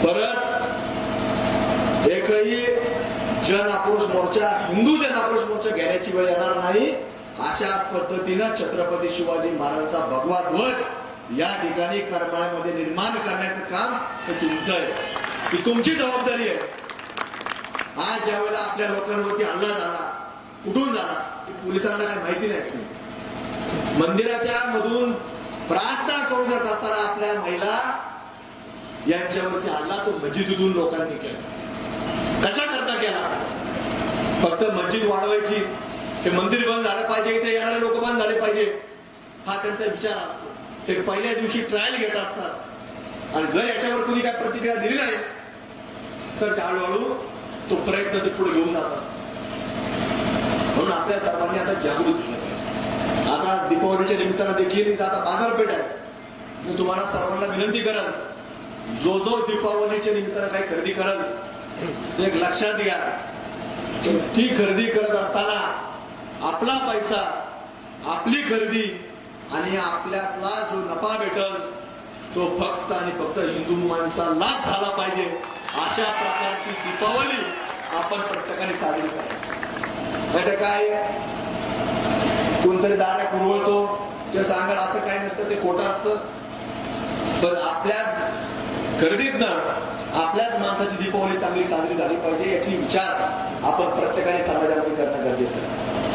परत एकही जन आक्रोश मोर्चा, हिंदू जन आक्रोश मोर्चा घेण्याची वेळ येणार नाही. अशा पद्धतीनं छत्रपती शिवाजी महाराजांचा भगवा ध्वज या ठिकाणी करमाळ्यामध्ये निर्माण करण्याचं काम हे तुमचं आहे, ही तुमची जबाबदारी आहे. आज ज्या वेळेला आपल्या लोकांवरती हल्ला झाला, कुठून झाला हे पोलिसांना काही माहिती नाही. मंदिराच्या मधून प्रार्थना करून जात असताना आपल्या महिला यांच्यावरती हल्ला तो मस्जिदीतून लोकांनी केला. कशा करता केला? फक्त मस्जिद वाढवायची, ते मंदिर बंद झालं पाहिजे, इथे येणारे लोक बंद झाले पाहिजे, हा त्यांचा विचार असतो. ते पहिल्या दिवशी ट्रायल घेत असतात आणि जर याच्यावर कुणी काय प्रतिक्रिया दिली नाही तर हळूहळू तो प्रयत्न ते पुढे घेऊन जात असतात. म्हणून आपल्या सर्वांनी आता जागृत झालं पाहिजे. आता दीपावलीच्या निमित्तानं देखील आता बाजारपेठ आहे. मी तुम्हाला सर्वांना विनंती करत, जो जो दीपावलीच्या निमित्तानं काही खरेदी करत एक लक्षात घ्या, ती खरेदी करत असताना आपला पैसा, आपली खरेदी आणि आपल्यातला जो नफा भेटल तो फक्त आणि फक्त हिंदू माणसालाच झाला पाहिजे. अशा प्रकारची दीपावली आपण प्रत्येकाने साजरी करावी. काय कोणतरी दारा कुरवळतो ते सांगाल असं काही नसतं, ते खोटं असतं. पण आपल्याच खरेदीतनं आपल्याच माणसाची दीपावली चांगली साजरी झाली पाहिजे याची विचार आपण प्रत्येकाने समाजामध्ये करणं गरजेचं आहे.